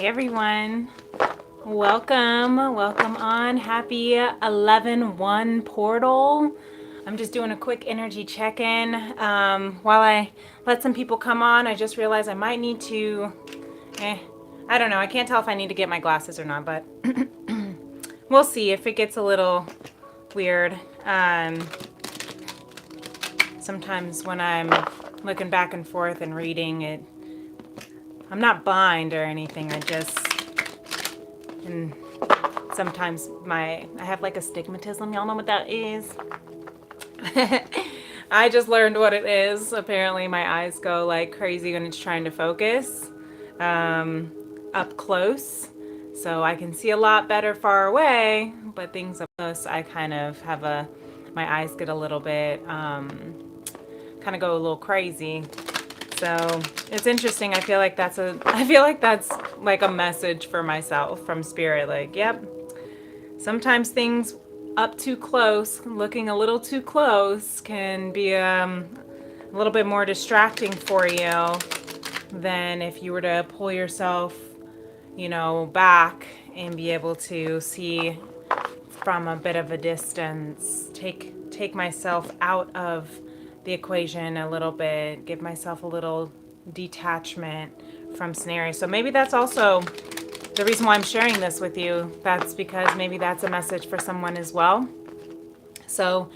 Hey everyone, welcome on. Happy 11/1 portal. I'm just doing a quick energy check-in. While I let some people come on, I just realized I might need to, I don't know, I can't tell if I need to get my glasses or not, but we'll see if it gets a little weird. Sometimes when I'm looking back and forth and reading it, I'm not blind or anything, and sometimes I have like astigmatism, y'all know what that is? I just learned what it is. Apparently my eyes go like crazy when it's trying to focus up close. So I can see a lot better far away, but things up close, I kind of have my eyes get a little bit, kind of go a little crazy. So it's interesting. I feel like that's like a message for myself from spirit. Like, yep, sometimes things up too close, looking a little too close, can be a little bit more distracting for you than if you were to pull yourself, back and be able to see from a bit of a distance. Take myself out of the equation a little bit, give myself a little detachment from scenarios. So maybe that's also the reason why I'm sharing this with you. That's because maybe that's a message for someone as well. So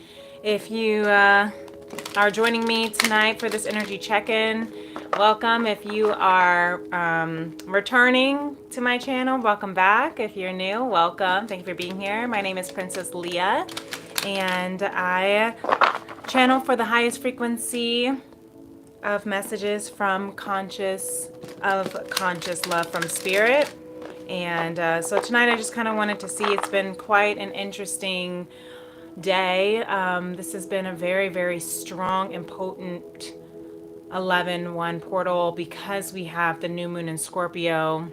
if you are joining me tonight for this energy check-in, welcome. If you are returning to my channel, welcome back. If you're new, welcome. Thank you for being here. My name is Princess Leah, and I channel for the highest frequency of messages from conscious love from spirit. And so tonight I just kind of wanted to see, it's been quite an interesting day. This has been a very, very strong and potent 11/1 portal because we have the new moon in Scorpio.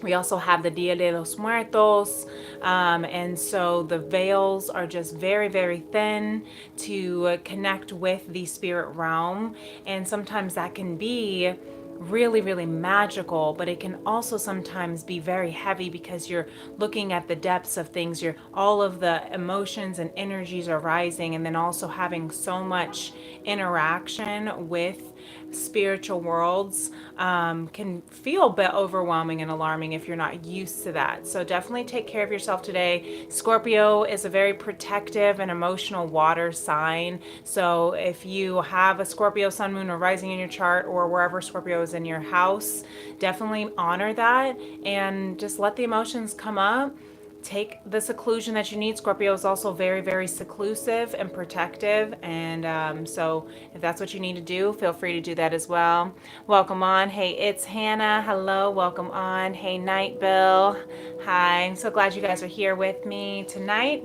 We also have the Dia de los Muertos, and so the veils are just very, very thin to connect with the spirit realm. And sometimes that can be really, really magical, but it can also sometimes be very heavy because you're looking at the depths of things. All of the emotions and energies are rising, and then also having so much interaction with spiritual worlds can feel a bit overwhelming and alarming if you're not used to that. So definitely take care of yourself today. Scorpio is a very protective and emotional water sign. So if you have a Scorpio sun, moon, or rising in your chart, or wherever Scorpio is in your house, definitely honor that and just let the emotions come up. Take the seclusion that you need. Scorpio is also very, very seclusive and protective. And so if that's what you need to do, feel free to do that as well. Welcome on. Hey, it's Hannah. Hello. Welcome on. Hey, Night Bill. Hi. I'm so glad you guys are here with me tonight.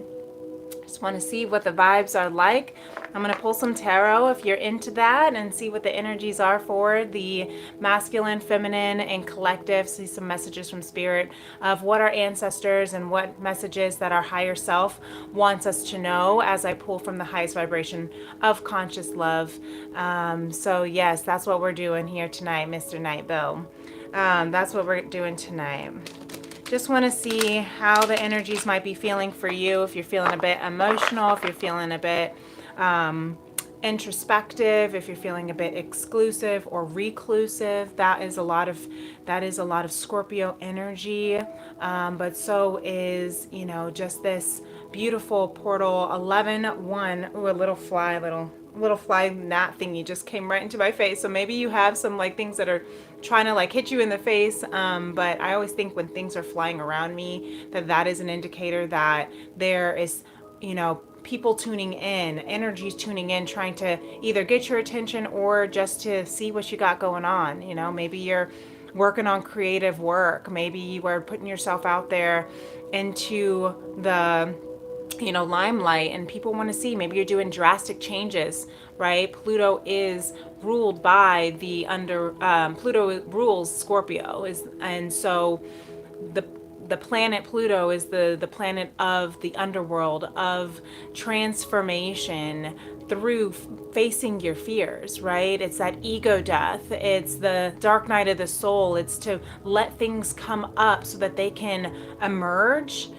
Just want to see what the vibes are like. I'm going to pull some tarot if you're into that and see what the energies are for the masculine, feminine, and collective. See some messages from spirit of what our ancestors and what messages that our higher self wants us to know as I pull from the highest vibration of conscious love. So yes, that's what we're doing here tonight, Mr. Night Bill. That's what we're doing tonight. Just want to see how the energies might be feeling for you. If you're feeling a bit emotional, if you're feeling a bit introspective, if you're feeling a bit exclusive or reclusive, that is a lot of Scorpio energy. But so is, just this beautiful portal 11/1. Ooh, a little fly gnat thingy just came right into my face. So maybe you have some like things that are trying to like hit you in the face, but I always think when things are flying around me that is an indicator that there is people tuning in, energies tuning in, trying to either get your attention or just to see what you got going on. Maybe you're working on creative work, maybe you are putting yourself out there into the limelight, and people want to see. Maybe you're doing drastic changes, right? Pluto is ruled by Pluto rules Scorpio, and so the planet Pluto is the planet of the underworld, of transformation through facing your fears, right? It's that ego death. It's the dark night of the soul. It's to let things come up so that they can emerge,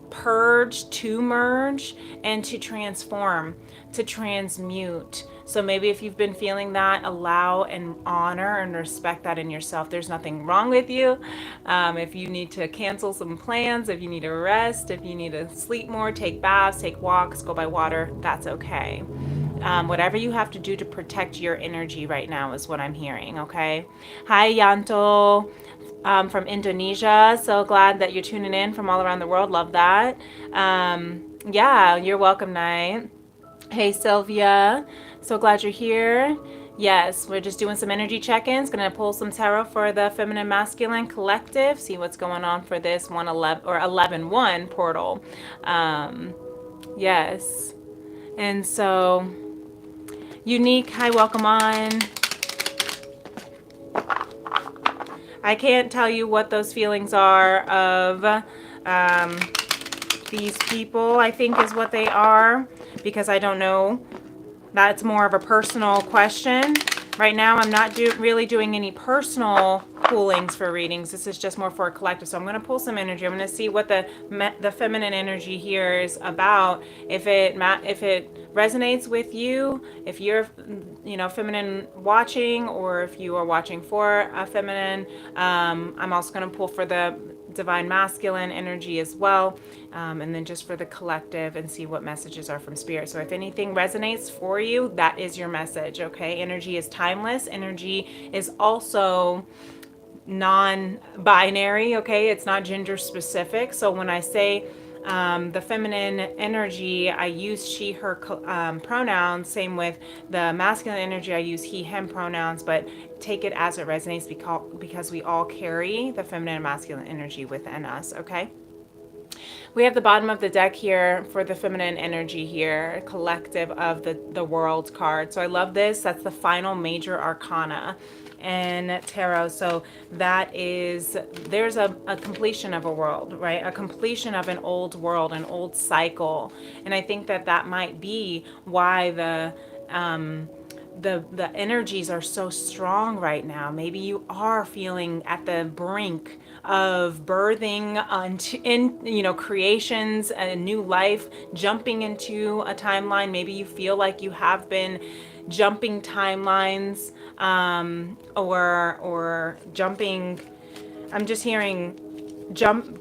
purge, to merge, and to transform, to transmute. So maybe if you've been feeling that, allow and honor and respect that in yourself. There's nothing wrong with you. If you need to cancel some plans, if you need to rest, if you need to sleep more, take baths, take walks, go by water, that's okay. Whatever you have to do to protect your energy right now is what I'm hearing, okay? Hi, Yanto. From Indonesia. So glad that you're tuning in from all around the world. Love that. Yeah, you're welcome, Night. Hey, Sylvia. So glad you're here. Yes, we're just doing some energy check-ins. Gonna pull some tarot for the feminine masculine collective. See what's going on for this 111 or 11-1 portal. Yes. And so, Unique, hi, welcome on. I can't tell you what those feelings are of these people, I think is what they are, because I don't know. That's more of a personal question. Right now, I'm not really doing any personal pullings for readings. This is just more for a collective. So I'm going to pull some energy. I'm going to see what the feminine energy here is about. If it resonates with you, if you're feminine watching, or if you are watching for a feminine, I'm also going to pull for the divine masculine energy as well, and then just for the collective, and see what messages are from spirit. So if anything resonates for you, that is your message. Okay, energy is timeless. Energy is also non-binary. Okay, it's not gender specific. So when I say the feminine energy, I use she, her pronouns. Same with the masculine energy, I use he, him pronouns, but take it as it resonates, because we all carry the feminine and masculine energy within us, okay? We have the bottom of the deck here for the feminine energy here, collective of the world card. So I love this. That's the final major arcana in tarot. So that is, there's a completion of a world, right? A completion of an old world, an old cycle. And I think that might be why the energies are so strong right now. Maybe you are feeling at the brink of birthing creations, a new life, jumping into a timeline. Maybe you feel like you have been jumping timelines, or jumping, I'm just hearing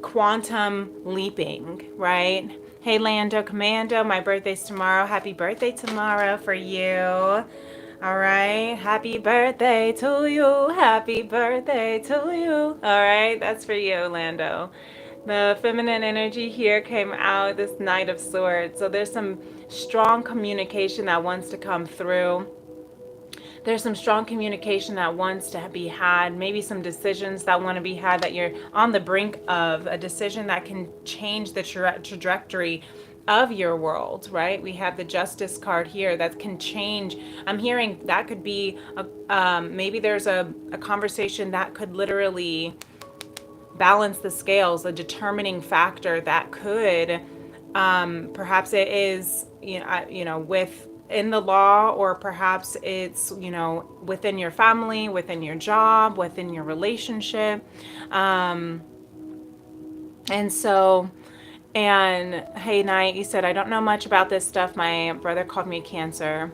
quantum leaping, right? Hey, Lando Commando, my birthday's tomorrow. Happy birthday tomorrow for you. All right, happy birthday to you. Happy birthday to you. All right, that's for you, Lando. The feminine energy here came out, this Knight of Swords. So there's some strong communication that wants to come through. There's some strong communication that wants to be had, maybe some decisions that want to be had, that you're on the brink of a decision that can change the trajectory of your world, right? We have the Justice card here that can change. I'm hearing that could be, maybe there's a conversation that could literally balance the scales, a determining factor that could, perhaps it is, within the law, or perhaps it's, within your family, within your job, within your relationship. And hey, Night, you said, I don't know much about this stuff. My brother called me Cancer.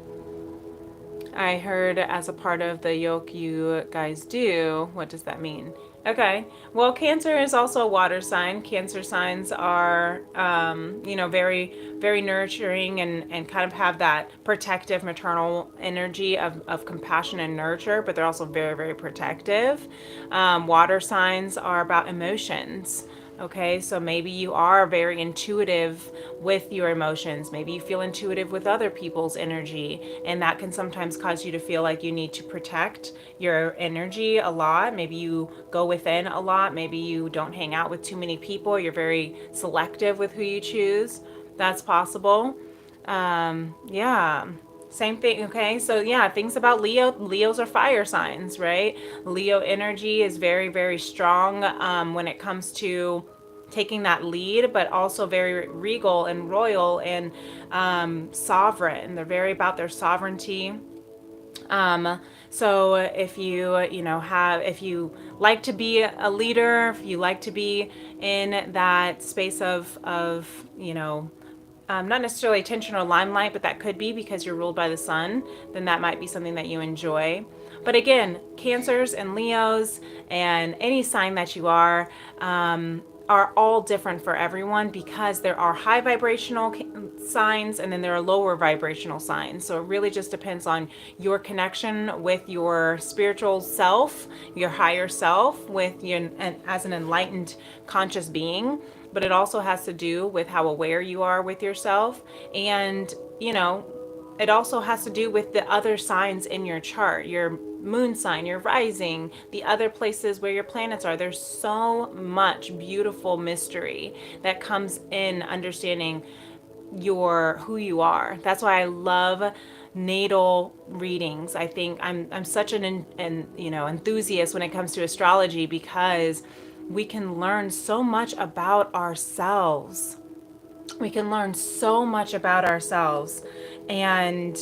I heard as a part of the yoke you guys do. What does that mean? Okay. Well, Cancer is also a water sign. Cancer signs are, very, very nurturing, and kind of have that protective maternal energy of compassion and nurture, but they're also very, very protective. Water signs are about emotions. Okay, so maybe you are very intuitive with your emotions. Maybe you feel intuitive with other people's energy, and that can sometimes cause you to feel like you need to protect your energy a lot. Maybe you go within a lot. Maybe you don't hang out with too many people. You're very selective with who you choose. That's possible. Yeah. Same thing, okay? So yeah, things about Leo. Leos are fire signs, right? Leo energy is very, very strong when it comes to taking that lead, but also very regal and royal and sovereign. They're very about their sovereignty. So if if you like to be a leader, if you like to be in that space of not necessarily attention or limelight, but that could be because you're ruled by the sun, then that might be something that you enjoy. But again, Cancers and Leos and any sign that you are all different for everyone, because there are high vibrational signs and then there are lower vibrational signs. So it really just depends on your connection with your spiritual self, your higher self, with your and as an enlightened conscious being. But it also has to do with how aware you are with yourself, and it also has to do with the other signs in your chart, your moon sign, your rising, the other places where your planets are. There's so much beautiful mystery that comes in understanding who you are. That's why I love natal readings. I think I'm such an enthusiast when it comes to astrology, because we can learn so much about ourselves. We can learn so much about ourselves, and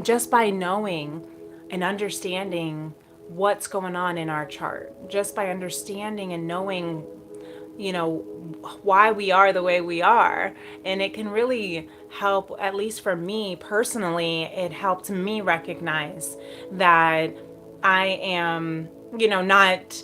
just by knowing and understanding what's going on in our chart, just by understanding and knowing why we are the way we are. And it can really help, at least for me personally, it helped me recognize that I am not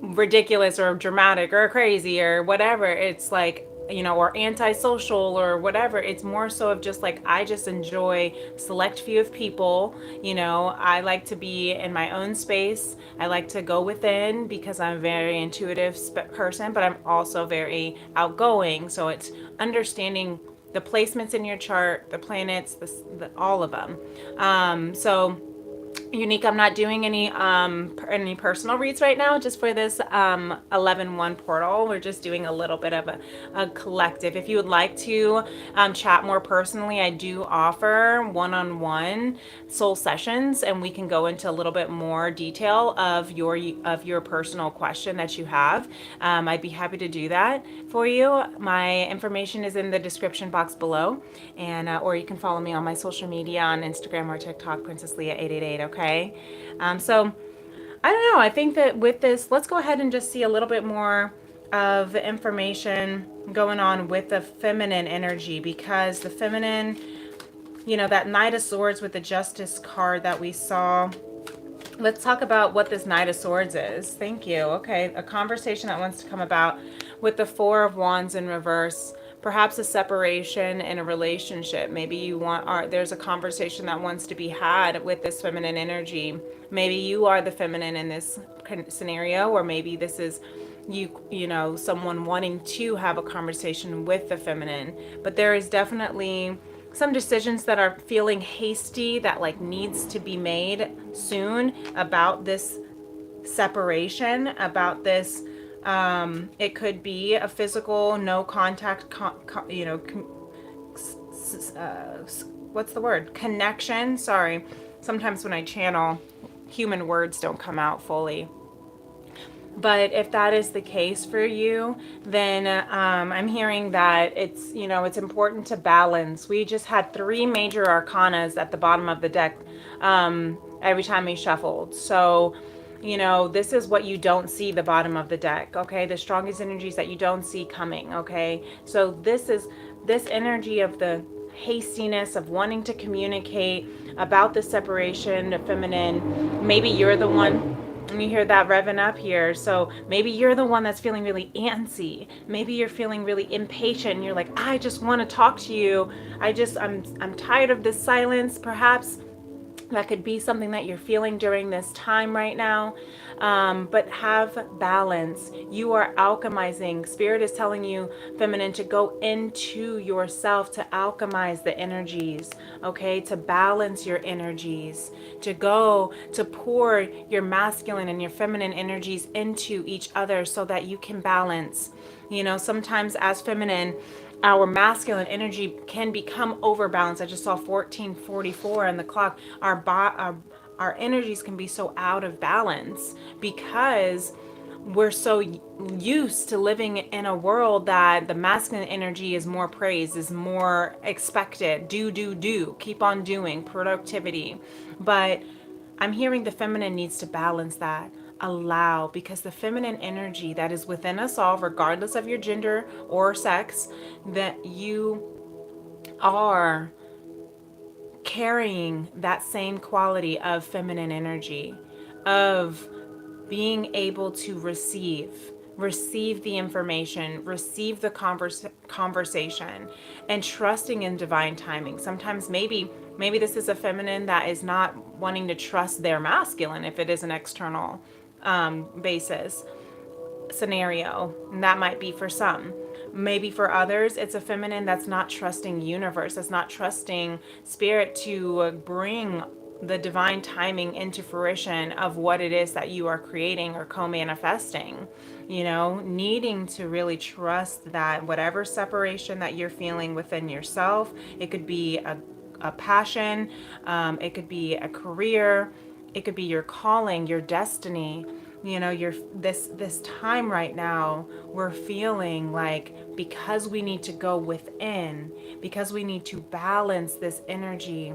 ridiculous or dramatic or crazy or whatever. It's like, or antisocial or whatever. It's more so of just like, I just enjoy select few of people. I like to be in my own space. I like to go within because I'm a very intuitive person, but I'm also very outgoing. So it's understanding the placements in your chart, the planets, all of them. So Unique, I'm not doing any personal reads right now, just for this 11-1 portal. We're just doing a little bit of a collective. If you would like to chat more personally, I do offer one-on-one soul sessions, and we can go into a little bit more detail of your personal question that you have. I'd be happy to do that for you. My information is in the description box below, and or you can follow me on my social media on Instagram or TikTok, Princess Leah 888. Okay, so I don't know. I think that with this, let's go ahead and just see a little bit more of the information going on with the feminine energy, because the feminine, that Knight of Swords with the Justice card that we saw. Let's talk about what this Knight of Swords is. Thank you. Okay, a conversation that wants to come about with the Four of Wands in reverse. Perhaps a separation in a relationship. Maybe there's a conversation that wants to be had with this feminine energy. Maybe you are the feminine in this scenario, or maybe this is someone wanting to have a conversation with the feminine. But there is definitely some decisions that are feeling hasty, that like needs to be made soon about this separation, about this. It could be a physical no contact, what's the word? Connection. Sorry. Sometimes when I channel, human words don't come out fully. But if that is the case for you, then I'm hearing that it's important to balance. We just had 3 major arcanas at the bottom of the deck every time we shuffled. So this is what you don't see, the bottom of the deck, okay? The strongest energies that you don't see coming, okay? So this energy of the hastiness, of wanting to communicate about the separation, the feminine. Maybe you're the one, and you hear that revving up here. So maybe you're the one that's feeling really antsy. Maybe you're feeling really impatient. And you're like, I just want to talk to you. I'm tired of this silence, perhaps. That could be something that you're feeling during this time right now. But have balance. You are alchemizing. Spirit is telling you, feminine, to go into yourself, to alchemize the energies, okay? To balance your energies, to go to pour your masculine and your feminine energies into each other so that you can balance. Sometimes as feminine, our masculine energy can become overbalanced. I just saw 1444 on the clock. Our energies can be so out of balance because we're so used to living in a world that the masculine energy is more praised, is more expected. Do, keep on doing, productivity. But I'm hearing the feminine needs to balance that. Allow, because the feminine energy that is within us all, regardless of your gender or sex, that you are carrying that same quality of feminine energy, of being able to receive the information, receive the conversation, and trusting in divine timing. Sometimes maybe this is a feminine that is not wanting to trust their masculine if it is an external basis scenario. And that might be for some. Maybe for others, it's a feminine that's not trusting universe, that's not trusting spirit to bring the divine timing into fruition of what it is that you are creating or co-manifesting. You know, needing to really trust that whatever separation that you're feeling within yourself, it could be a passion, it could be a career, it could be your calling, your destiny. You know, you're this time right now, we're feeling like, because we need to go within, because we need to balance this energy,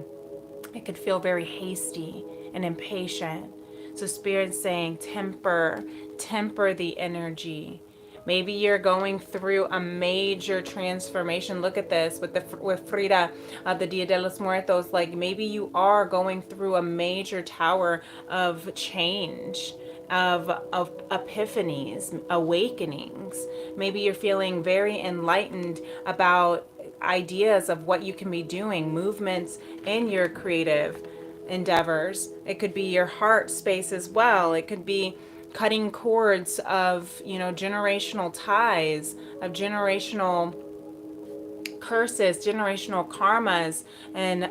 it could feel very hasty and impatient. So spirit's saying temper the energy. Maybe you're going through a major transformation. Look at this with Frida, the Dia de los Muertos. Like, maybe you are going through a major tower of change, of epiphanies, awakenings. Maybe you're feeling very enlightened about ideas of what you can be doing, movements in your creative endeavors. It could be your heart space as well. It could be cutting cords of, you know, generational ties, of generational curses, generational karmas. And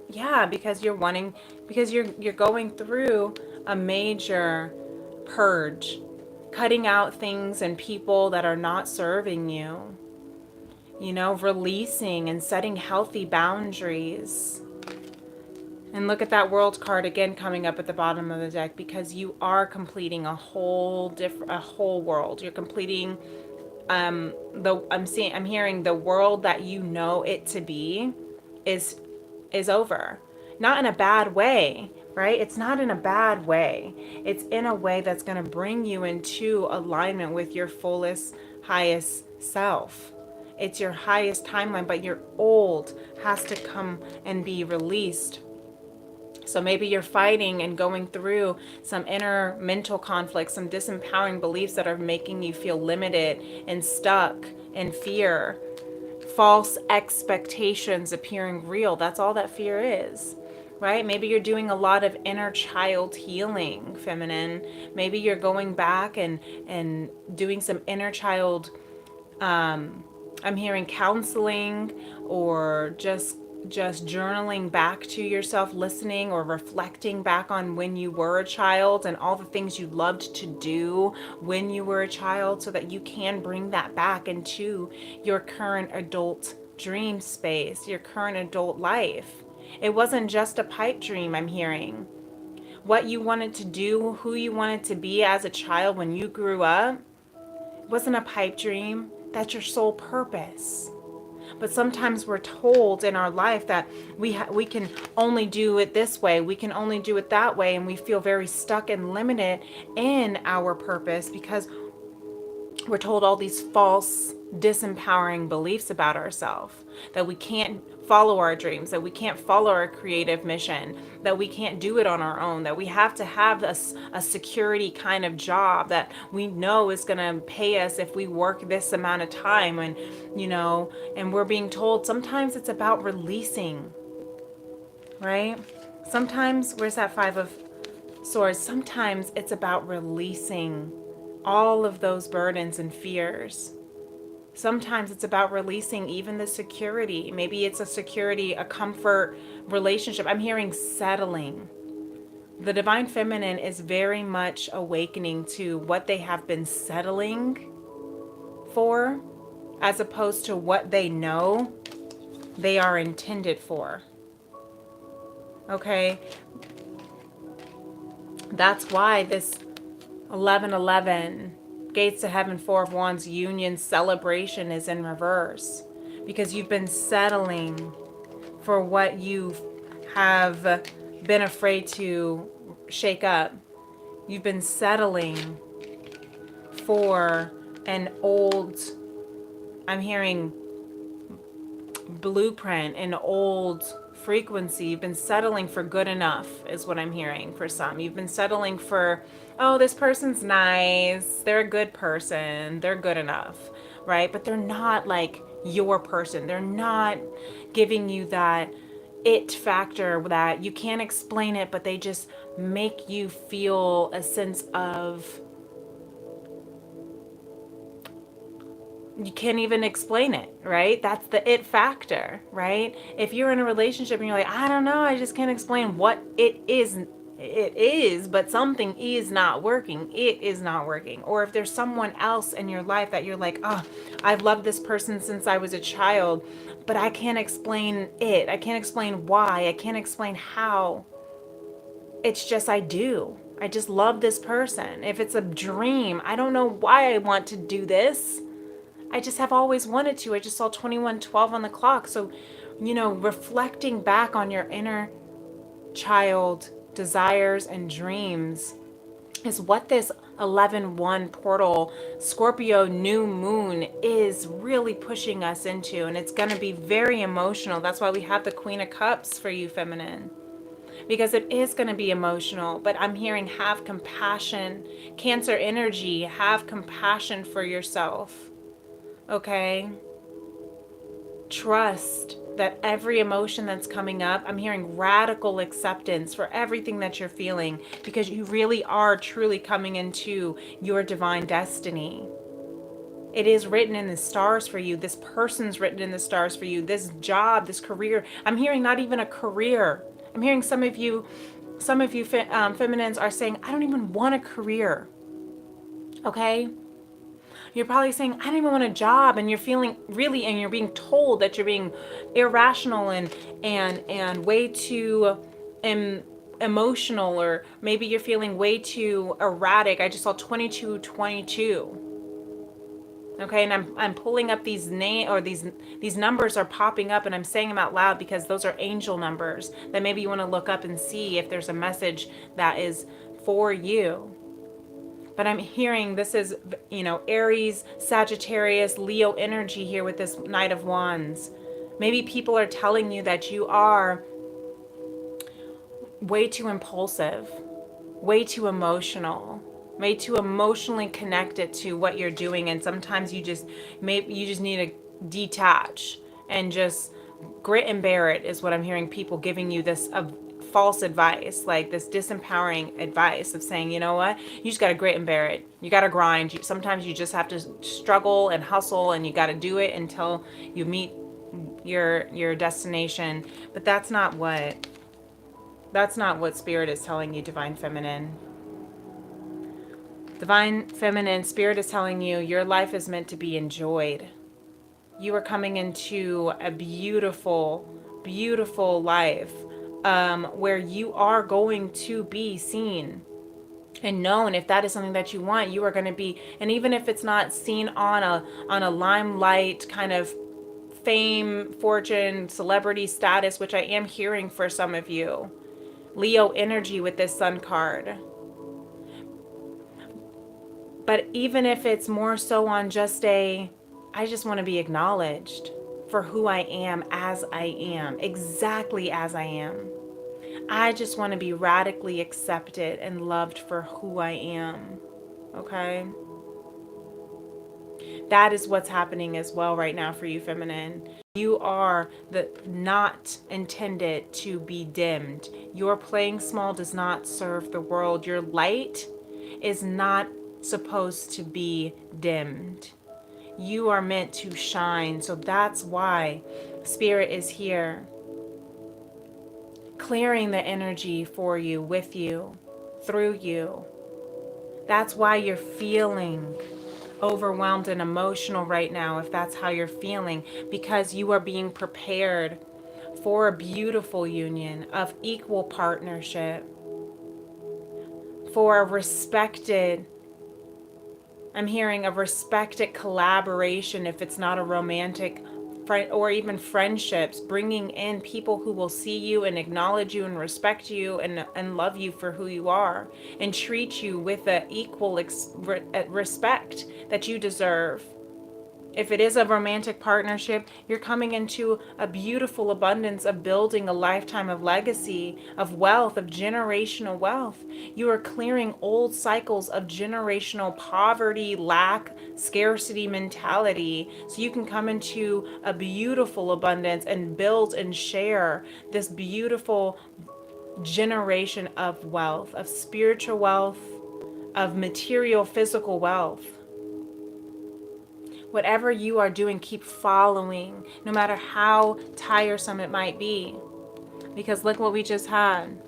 yeah, because you're going through a major purge, cutting out things and people that are not serving you, you know, releasing and setting healthy boundaries. And look at that world card again coming up at the bottom of the deck, because you are completing a whole world. You're completing I'm hearing the world that you know it to be is over. Not in a bad way, right? It's not in a bad way. It's in a way that's going to bring you into alignment with your fullest, highest self. It's your highest timeline, but your old has to come and be released. So maybe you're fighting and going through some inner mental conflicts, some disempowering beliefs that are making you feel limited and stuck in fear. False expectations appearing real. That's all that fear is, right? Maybe you're doing a lot of inner child healing, feminine. Maybe you're going back and doing some inner child, I'm hearing counseling, or just journaling back to yourself, listening or reflecting back on when you were a child and all the things you loved to do when you were a child, so that you can bring that back into your current adult dream space, your current adult life. It wasn't just a pipe dream, I'm hearing. What you wanted to do, who you wanted to be as a child when you grew up, wasn't a pipe dream. That's your sole purpose. But sometimes we're told in our life that we can only do it this way, we can only do it that way, and we feel very stuck and limited in our purpose because we're told all these false, disempowering beliefs about ourselves, that we can't follow our dreams, that we can't follow our creative mission, that we can't do it on our own, that we have to have a security kind of job that we know is going to pay us if we work this amount of time. And, you know, and we're being told sometimes it's about releasing, right? Sometimes, where's that Five of Swords? Sometimes it's about releasing all of those burdens and fears. Sometimes it's about releasing even the security. Maybe it's a security, a comfort relationship. I'm hearing settling. The divine feminine is very much awakening to what they have been settling for, as opposed to what they know they are intended for. Okay? That's why this... 1111, gates to heaven, Four of Wands, union, celebration is in reverse. Because you've been settling for what you have been afraid to shake up. You've been settling for an old, I'm hearing blueprint, an old frequency. You've been settling for good enough, is what I'm hearing for some. You've been settling for, oh, this person's nice, they're a good person, they're good enough, right? But they're not like your person. They're not giving you that it factor that you can't explain it, but they just make you feel a sense of, you can't even explain it, right? That's the it factor, right? If you're in a relationship and you're like, I don't know, I just can't explain what it is, but something is not working. It is not working. Or if there's someone else in your life that you're like, oh, I've loved this person since I was a child, but I can't explain it. I can't explain why. I can't explain how. It's just I do. I just love this person. If it's a dream, I don't know why I want to do this. I just have always wanted to. I just saw 21:12 on the clock. So, reflecting back on your inner child desires and dreams is what this 11:1 portal Scorpio new moon is really pushing us into. And it's going to be very emotional. That's why we have the Queen of Cups for you, feminine. Because it is going to be emotional, but I'm hearing have compassion. Cancer energy, have compassion for yourself. Okay? Trust that every emotion that's coming up, I'm hearing radical acceptance for everything that you're feeling, because you really are truly coming into your divine destiny. It is written in the stars for you. This person's written in the stars for you. This job, this career. I'm hearing not even a career. I'm hearing some of you feminines are saying, I don't even want a career. Okay? You're probably saying, I don't even want a job, and you're feeling really, and you're being told that you're being irrational and way too emotional, or maybe you're feeling way too erratic. I just saw 2222. Okay, and I'm pulling up these these numbers are popping up, and I'm saying them out loud because those are angel numbers that maybe you want to look up and see if there's a message that is for you. But I'm hearing this is, Aries, Sagittarius, Leo energy here with this Knight of Wands. Maybe people are telling you that you are way too impulsive, way too emotional, way too emotionally connected to what you're doing. And sometimes you just need to detach and just grit and bear it, is what I'm hearing people giving you this false advice, like this disempowering advice of saying, you know what, you just got to grit and bear it. You got to grind. Sometimes you just have to struggle and hustle, and you got to do it until you meet your destination. But that's not what Spirit is telling you, Divine Feminine. Divine Feminine, Spirit is telling you your life is meant to be enjoyed. You are coming into a beautiful, beautiful life where you are going to be seen and known. If that is something that you want, you are going to be, and even if it's not seen on a limelight kind of fame, fortune, celebrity status, which I am hearing for some of you, Leo energy with this Sun card. But even if it's more so on just I just want to be acknowledged for who I am, as I am, exactly as I am. I just want to be radically accepted and loved for who I am. Okay? That is what's happening as well right now for you, feminine. You are not intended to be dimmed. Your playing small does not serve the world. Your light is not supposed to be dimmed. You are meant to shine. So that's why Spirit is here, clearing the energy for you, with you, through you. That's why you're feeling overwhelmed and emotional right now, if that's how you're feeling, because you are being prepared for a beautiful union of equal partnership, for a respected I'm hearing a respected collaboration if it's not a romantic friend or even friendships, bringing in people who will see you and acknowledge you and respect you and love you for who you are and treat you with the equal respect that you deserve. If it is a romantic partnership, you're coming into a beautiful abundance of building a lifetime of legacy, of wealth, of generational wealth. You are clearing old cycles of generational poverty, lack, scarcity mentality, so you can come into a beautiful abundance and build and share this beautiful generation of wealth, of spiritual wealth, of material, physical wealth. Whatever you are doing, keep following, no matter how tiresome it might be. Because look what we just had.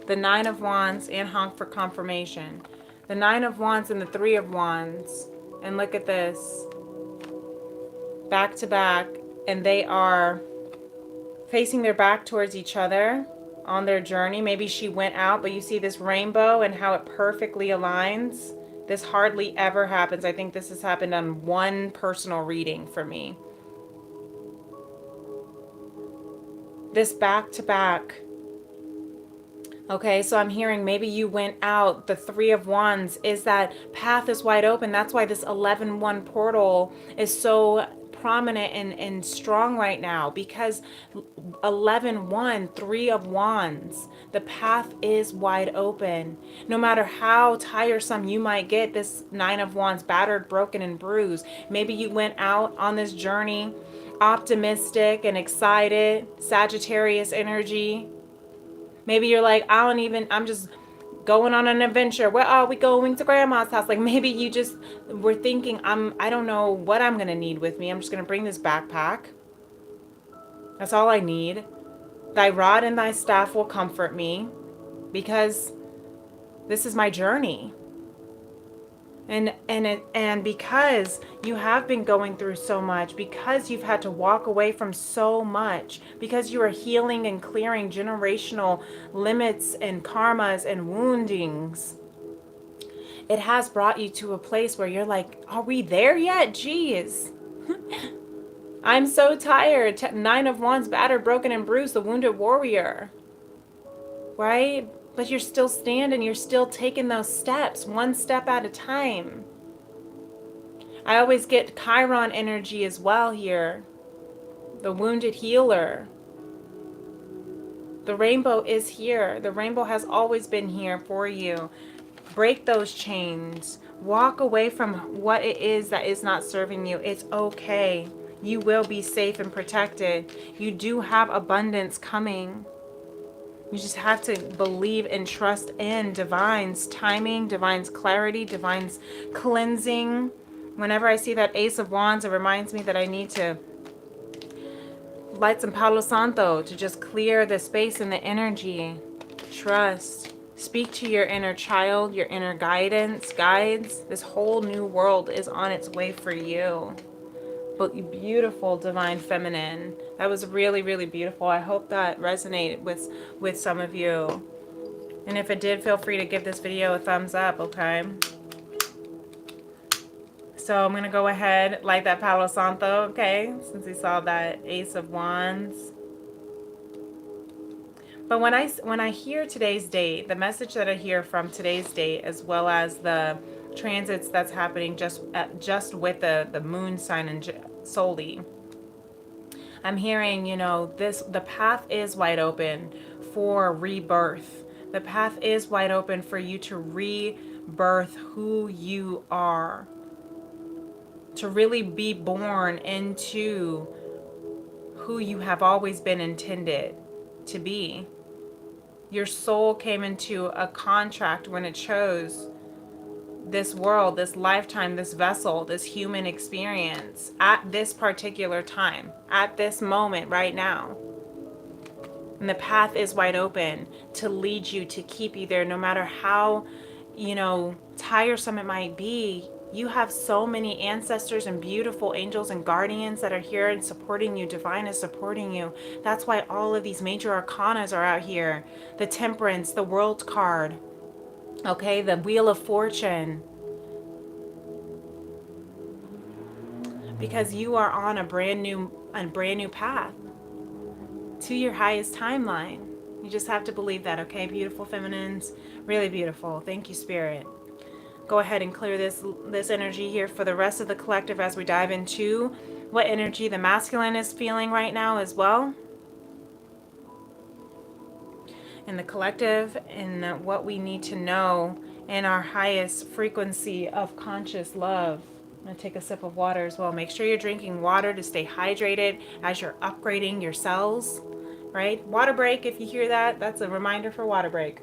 The Nine of Wands and honk for confirmation. The Nine of Wands and the Three of Wands. And look at this. Back to back. And they are facing their back towards each other on their journey. Maybe she went out, but you see this rainbow and how it perfectly aligns. This hardly ever happens. I think this has happened on one personal reading for me. This back to back. Okay, so I'm hearing maybe you went out. The Three of Wands is that path is wide open. That's why this 11-1 portal is so prominent and strong right now, because 11-1, Three of Wands, the path is wide open. No matter how tiresome you might get, this Nine of Wands, battered, broken, and bruised. Maybe you went out on this journey optimistic and excited, Sagittarius energy. Maybe you're like, I'm just going on an adventure. Where are we going? To grandma's house. Like maybe you just were thinking, I don't know what I'm going to need with me. I'm just going to bring this backpack. That's all I need. Thy rod and thy staff will comfort me, because this is my journey. And because you have been going through so much, because you've had to walk away from so much, because you are healing and clearing generational limits and karmas and woundings, it has brought you to a place where you're like, are we there yet? Jeez. I'm so tired. Nine of Wands, battered, broken, and bruised, the wounded warrior. Right? But you're still standing. You're still taking those steps, one step at a time. I always get Chiron energy as well here. The wounded healer. The rainbow is here. The rainbow has always been here for you. Break those chains. Walk away from what it is that is not serving you. It's okay. You will be safe and protected. You do have abundance coming. You just have to believe and trust in divine's timing, divine's clarity, divine's cleansing. Whenever I see that Ace of Wands, it reminds me that I need to light some Palo Santo to just clear the space and the energy. Trust. Speak to your inner child, your inner guides. This whole new world is on its way for you. But beautiful divine feminine. That was really, really beautiful. I hope that resonated with some of you. And if it did, feel free to give this video a thumbs up, okay? So I'm going to go ahead, light that Palo Santo, okay? Since we saw that Ace of Wands. But when I hear today's date, the message that I hear from today's date, as well as the transits that's happening just with the moon sign and solely, I'm hearing, the path is wide open for rebirth. The path is wide open for you to rebirth who you are, to really be born into who you have always been intended to be. Your soul came into a contract when it chose this world, this lifetime, this vessel, this human experience at this particular time, at this moment right now. And the path is wide open to lead you, to keep you there, no matter how, tiresome it might be. You have so many ancestors and beautiful angels and guardians that are here and supporting you. Divine is supporting you. That's why all of these major arcanas are out here. The Temperance, the World card, okay, the Wheel of Fortune. because you are on a brand new path to your highest timeline. You just have to believe that, okay, beautiful feminines? Really beautiful. Thank you, Spirit. Go ahead and clear this energy here for the rest of the collective as we dive into what energy the masculine is feeling right now as well. In the collective, and what we need to know in our highest frequency of conscious love. I'm going to take a sip of water as well. Make sure you're drinking water to stay hydrated as you're upgrading your cells, right? Water break, if you hear that, that's a reminder for water break.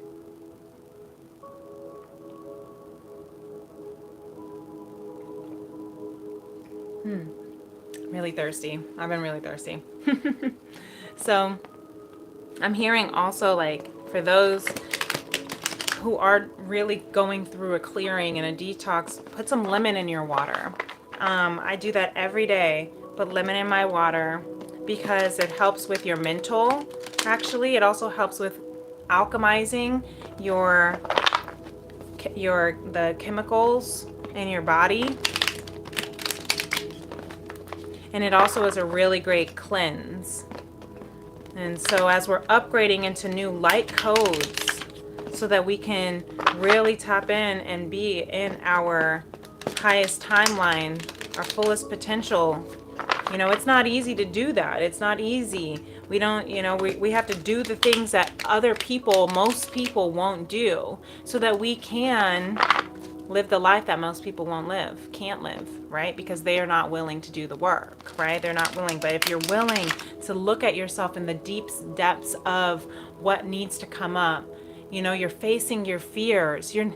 Really thirsty. I've been really thirsty. So I'm hearing also, like, for those who are really going through a clearing and a detox, put some lemon in your water. I do that every day, put lemon in my water, because it helps with your mental. Actually, it also helps with alchemizing the chemicals in your body. And it also is a really great cleanse. And so as we're upgrading into new light codes, so that we can really tap in and be in our highest timeline, our fullest potential. You know, it's not easy to do that. It's not easy. We don't, you know, we have to do the things that most people won't do, so that we can live the life that most people can't live, right? Because they are not willing to do the work, right? They're not willing. But if you're willing to look at yourself in the deep depths of what needs to come up, you know, you're facing your fears. Your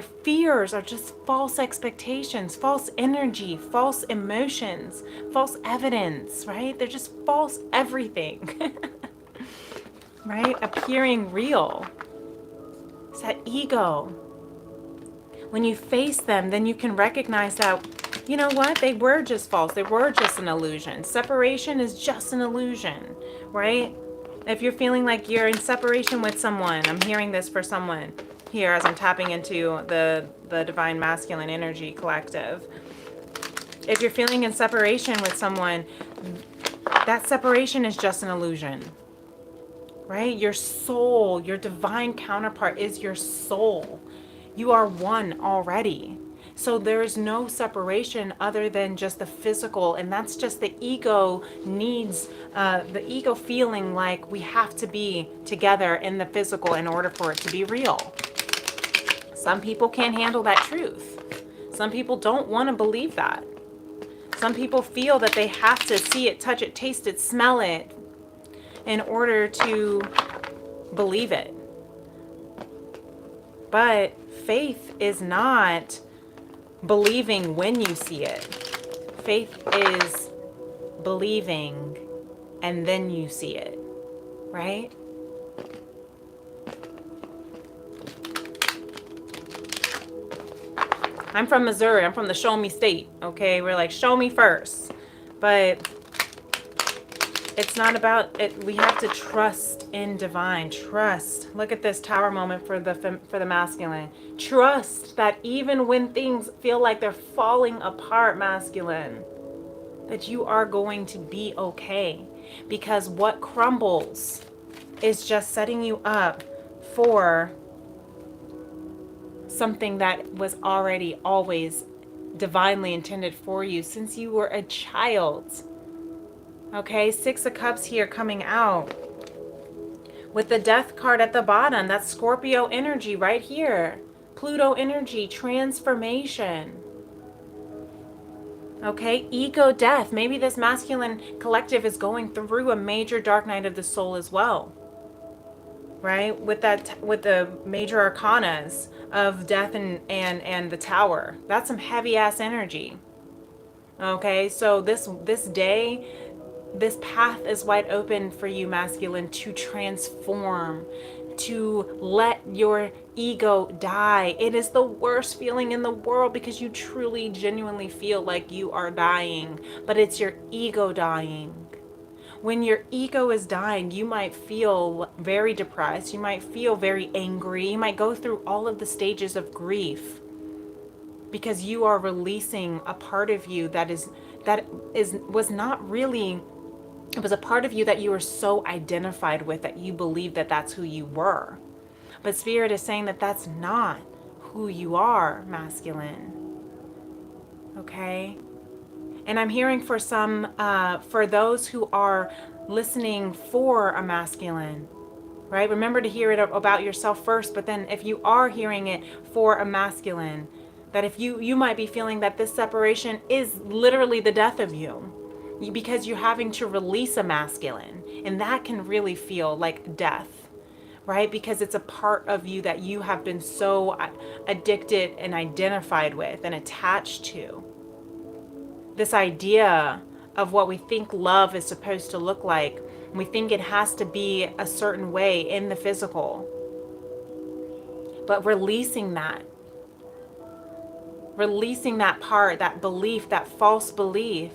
fears are just false expectations, false energy, false emotions, false evidence, right? They're just false everything, right? Appearing real. It's that ego. When you face them, then you can recognize that, you know what? They were just false. They were just an illusion. Separation is just an illusion, right? If you're feeling like you're in separation with someone, I'm hearing this for someone here as I'm tapping into the divine masculine energy collective. If you're feeling in separation with someone, that separation is just an illusion, right? Your soul, your divine counterpart is your soul. You are one already. So there's no separation other than just the physical, and that's just the ego needs, the ego feeling like we have to be together in the physical in order for it to be real. Some people can't handle that truth. Some people don't want to believe that. Some people feel that they have to see it, touch it, taste it, smell it in order to believe it. But faith is not believing when you see it. Faith is believing and then you see it, right? I'm from Missouri. I'm from the show me state, okay? We're like, show me first. But it's not about it. We have to trust in divine. Trust. Look at this tower moment for the masculine. Trust that even when things feel like they're falling apart, masculine, that you are going to be okay. Because what crumbles is just setting you up for something that was already always divinely intended for you since you were a child. Okay, Six of Cups here coming out. With the Death card at the bottom, that's Scorpio energy right here. Pluto energy, transformation. Okay, ego death. Maybe this masculine collective is going through a major dark night of the soul as well. Right? With the major arcanas of death and the tower. That's some heavy ass energy. Okay, so this day, this path is wide open for you, masculine, to transform, to let your ego die. It is the worst feeling in the world because you truly, genuinely feel like you are dying, but it's your ego dying. When your ego is dying, you might feel very depressed. You might feel very angry. You might go through all of the stages of grief because you are releasing a part of you that is that was not really, it was a part of you that you were so identified with that you believed that that's who you were. But Spirit is saying that that's not who you are, masculine. Okay? And I'm hearing for some, for those who are listening for a masculine, right? Remember to hear it about yourself first, but then if you are hearing it for a masculine, that if you might be feeling that this separation is literally the death of you, because you're having to release a masculine, and that can really feel like death, right? Because it's a part of you that you have been so addicted and identified with and attached to. This idea of what we think love is supposed to look like. We think it has to be a certain way in the physical. But releasing that part, that belief, that false belief,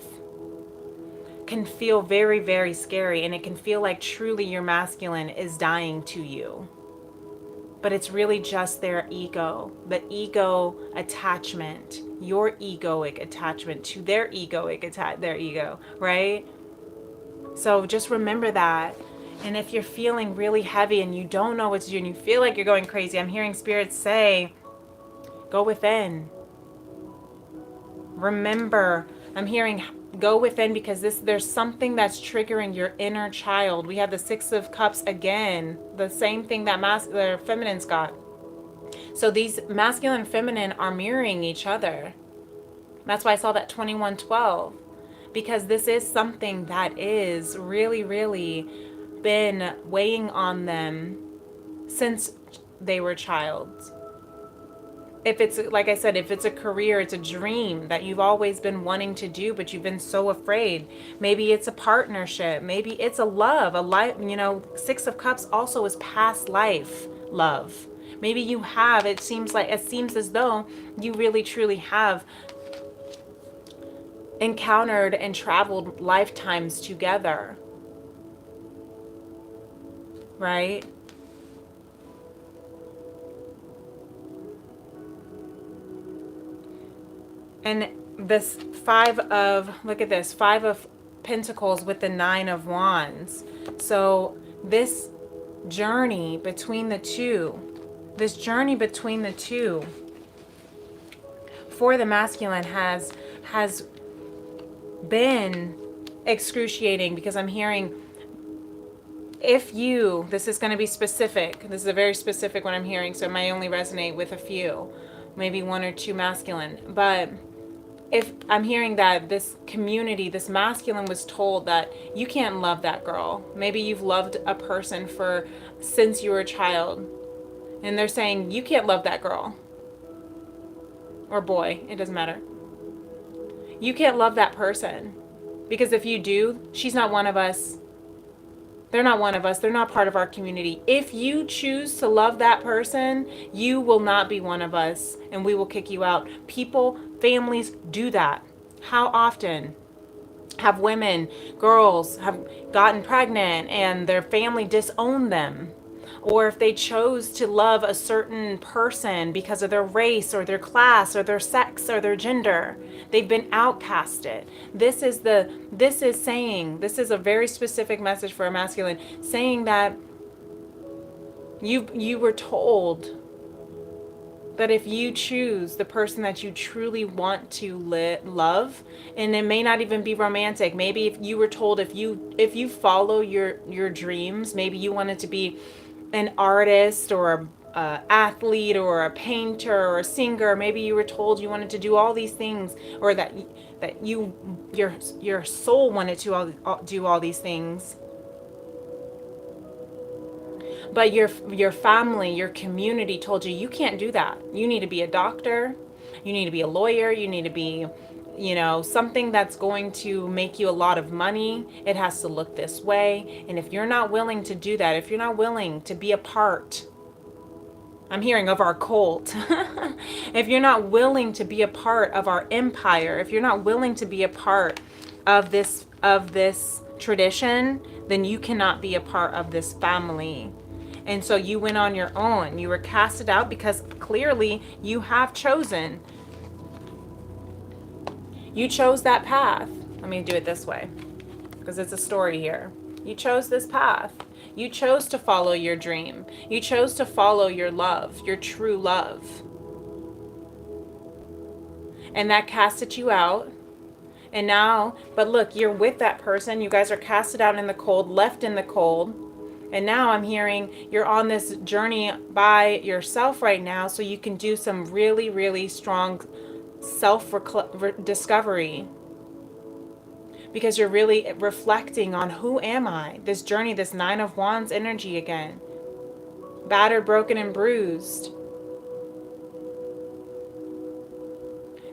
can feel very, very scary. And it can feel like truly your masculine is dying to you. But it's really just their ego, the ego attachment, your egoic attachment to their their ego, right? So just remember that. And if you're feeling really heavy and you don't know what to do and you feel like you're going crazy, I'm hearing spirits say, go within. Remember, I'm hearing go within, because there's something that's triggering your inner child. We have the Six of Cups again, the same thing that the feminines got. So these masculine and feminine are mirroring each other. That's why I saw that 2112, because this is something that is really, really been weighing on them since they were childs. If it's, like I said, if it's a career, it's a dream that you've always been wanting to do, but you've been so afraid. Maybe it's a partnership. Maybe it's a love, a life. You know, Six of Cups also is past life love. Maybe you have, it seems as though you really truly have encountered and traveled lifetimes together. Right? And this look at this, Five of Pentacles with the Nine of Wands. So this journey between the two, for the masculine has been excruciating, because I'm hearing, this is going to be specific. This is a very specific one I'm hearing, so it might only resonate with a few, maybe one or two masculine. But if I'm hearing that this community, this masculine was told that you can't love that girl. Maybe you've loved a person since you were a child, and they're saying you can't love that girl or boy, it doesn't matter. You can't love that person, because if you do, she's not one of us. They're not one of us. They're not part of our community. If you choose to love that person, you will not be one of us, and we will kick you out. Families do that. How often have women, girls have gotten pregnant and their family disowned them? Or if they chose to love a certain person because of their race or their class or their sex or their gender, they've been outcasted. This is a very specific message for a masculine, saying that you were told that if you choose the person that you truly want to love, and it may not even be romantic, maybe if you were told if you follow your dreams, maybe you wanted to be an artist or a athlete or a painter or a singer, maybe you were told you wanted to do all these things, or that your soul wanted to do all these things, but your family, your community told you can't do that. You need to be a doctor, you need to be a lawyer, you need to be, something that's going to make you a lot of money. It has to look this way. And if you're not willing to do that, if you're not willing to be a part, I'm hearing, of our cult, if you're not willing to be a part of our empire, if you're not willing to be a part of this tradition, then you cannot be a part of this family. And so you went on your own. You were casted out because clearly you have chosen. You chose that path. Let me do it this way, because it's a story here. You chose this path. You chose to follow your dream. You chose to follow your love, your true love. And that casted you out. And now, but look, you're with that person. You guys are casted out in the cold, left in the cold. And now I'm hearing you're on this journey by yourself right now, so you can do some really, really strong self-discovery. Because you're really reflecting on, who am I? This journey, this Nine of Wands energy again. Battered, broken, and bruised.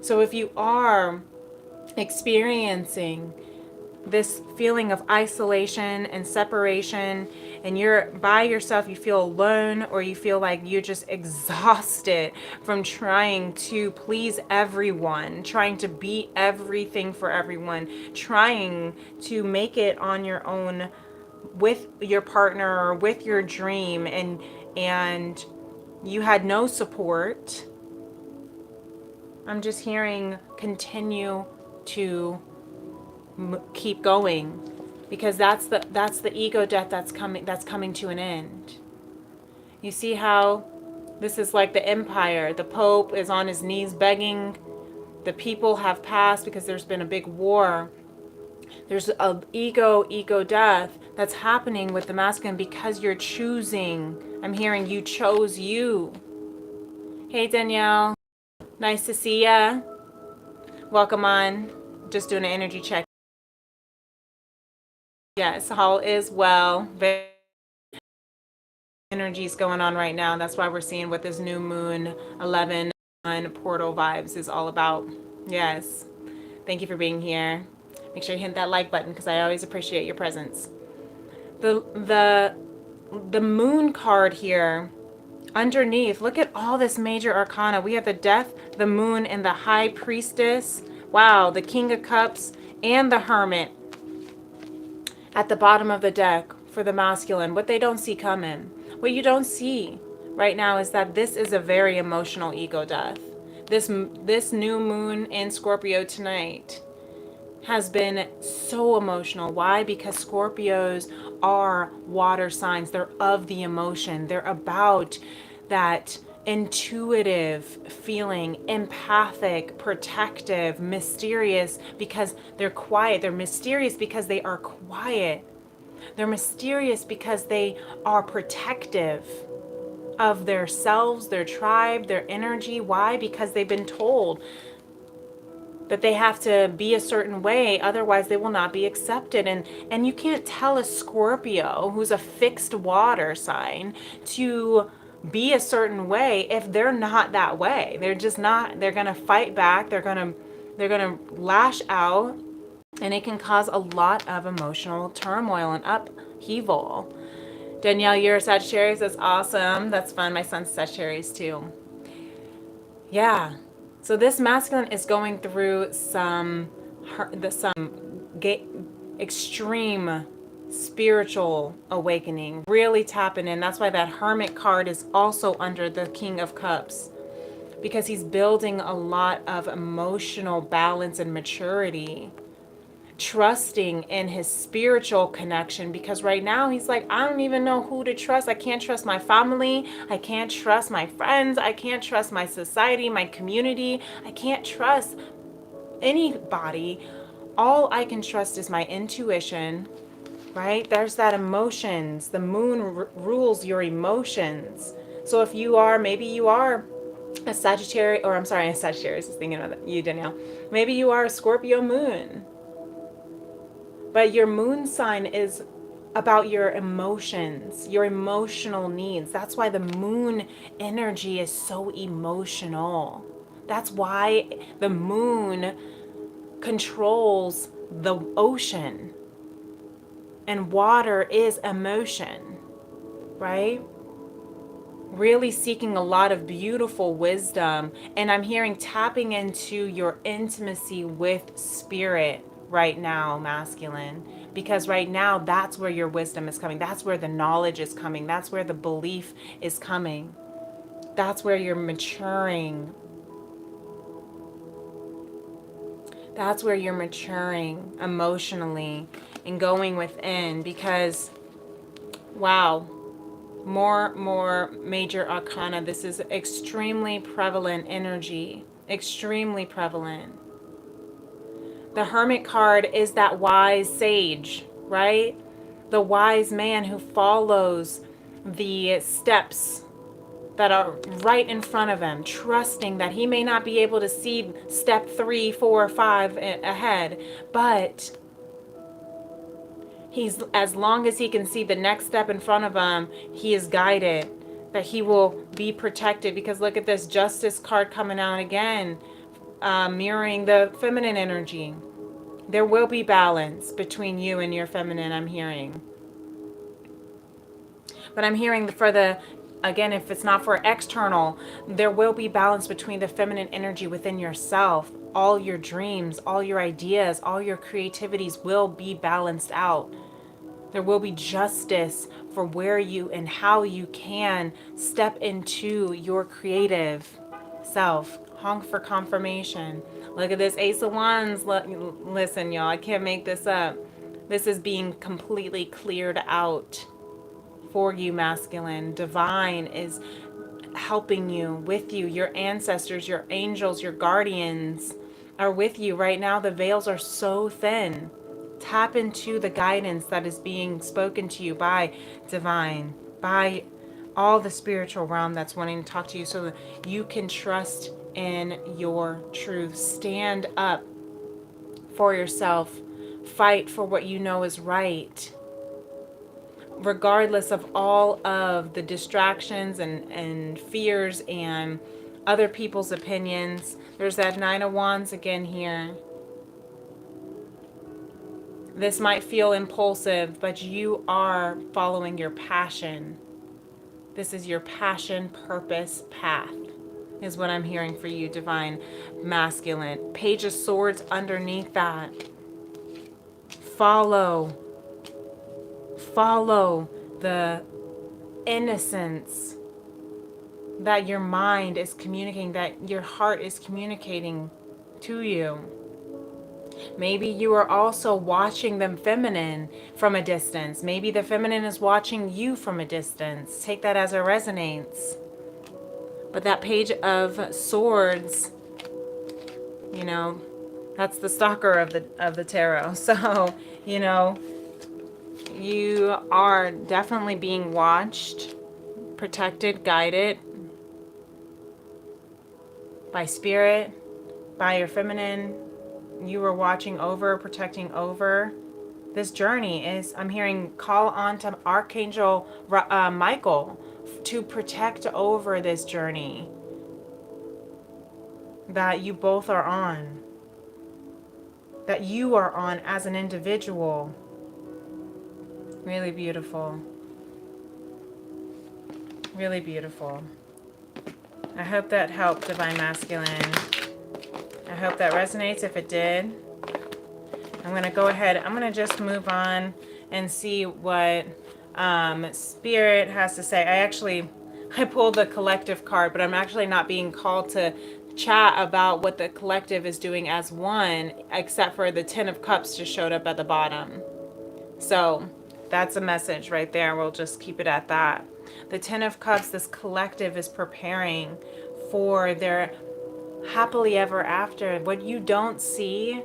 So if you are experiencing this feeling of isolation and separation, and you're by yourself, you feel alone, or you feel like you're just exhausted from trying to please everyone, trying to be everything for everyone, trying to make it on your own with your partner or with your dream, and you had no support. I'm just hearing continue to keep going, because that's the ego death that's coming to an end. You see how this is like the empire. The Pope is on his knees begging. The people have passed because there's been a big war. There's a ego death that's happening with the masculine because you're choosing. I'm hearing you chose you. Hey Danielle, nice to see ya. Welcome on. Just doing an energy check. Yes, all is well. Very energies going on right now. That's why we're seeing what this new moon 11 portal vibes is all about. Yes. Thank you for being here. Make sure you hit that like button, because I always appreciate your presence. The moon card here underneath, look at all this major arcana. We have the death, the moon, and the high priestess. Wow, the king of cups and the hermit at the bottom of the deck for the masculine. What they don't see coming. What you don't see right now is that this is a very emotional ego death. This new moon in Scorpio tonight has been so emotional. Why? Because Scorpios are water signs. They're of the emotion. They're about that intuitive feeling, empathic, protective, mysterious, because they're quiet. They're mysterious because they are quiet. They're mysterious because they are protective of their selves, their tribe, their energy. Why? Because they've been told that they have to be a certain way, otherwise they will not be accepted. And you can't tell a Scorpio, who's a fixed water sign, to be a certain way if they're not that way. They're just not. They're going to fight back. They're going to lash out, and it can cause a lot of emotional turmoil and upheaval. Danielle, you're a Sagittarius. That's awesome. That's fun. My son's Sagittarius too. Yeah. So this masculine is going through some extreme spiritual awakening, really tapping in. That's why that hermit card is also under the King of Cups, because he's building a lot of emotional balance and maturity, trusting in his spiritual connection, because right now he's like, I don't even know who to trust. I can't trust my family. I can't trust my friends. I can't trust my society, my community. I can't trust anybody. All I can trust is my intuition, right? There's that emotions. The moon rules your emotions. So if you are, maybe you are a Sagittarius, or I'm sorry, a Sagittarius, I was thinking about you, Danielle. Maybe you are a Scorpio moon. But your moon sign is about your emotions, your emotional needs. That's why the moon energy is so emotional. That's why the moon controls the ocean. And water is emotion, right? Really seeking a lot of beautiful wisdom. And I'm hearing tapping into your intimacy with spirit right now, masculine, because right now that's where your wisdom is coming. That's where the knowledge is coming. That's where the belief is coming. That's where you're maturing. That's where you're maturing emotionally and going within, because, wow, more major arcana. This is extremely prevalent energy, extremely prevalent. The Hermit card is that wise sage, right? The wise man who follows the steps that are right in front of him, trusting that he may not be able to see step 3, 4, 5 ahead, but he's, as long as he can see the next step in front of him, he is guided, that he will be protected. Because look at this Justice card coming out again, mirroring the feminine energy. There will be balance between you and your feminine, I'm hearing. But I'm hearing for the, again, if it's not for external, there will be balance between the feminine energy within yourself. All your dreams, all your ideas, all your creativities will be balanced out. There will be justice for where you and how you can step into your creative self. Honk for confirmation. Look at this Ace of Wands. Listen, y'all, I can't make this up. This is being completely cleared out for you, masculine. Divine is helping you, with you. Your ancestors, your angels, your guardians are with you right now. The veils are so thin. Tap into the guidance that is being spoken to you by divine, by all the spiritual realm that's wanting to talk to you, so that you can trust in your truth. Stand up for yourself. Fight for what you know is right, regardless of all of the distractions and fears and other people's opinions. There's that Nine of Wands again here. This might feel impulsive, but you are following your passion. This is your passion, purpose, path, is what I'm hearing for you, divine masculine. Page of Swords underneath that. Follow the innocence that your mind is communicating, that your heart is communicating to you. Maybe you are also watching the feminine from a distance. Maybe the feminine is watching you from a distance. Take that as it resonates. But that Page of Swords, you know, that's the stalker of the tarot. So, you know, you are definitely being watched, protected, guided by spirit, by your feminine. You are watching over, protecting over. This journey is, I'm hearing, call on to Archangel Michael to protect over this journey that you both are on, that you are on as an individual. Really beautiful. Really beautiful. I hope that helped, divine masculine. I hope that resonates. If it did, I'm going to go ahead. I'm going to just move on and see what Spirit has to say. I pulled the collective card, but I'm actually not being called to chat about what the collective is doing as one, except for the Ten of Cups just showed up at the bottom. So that's a message right there. We'll just keep it at that. The Ten of Cups, this collective is preparing for their happily ever after. What you don't see,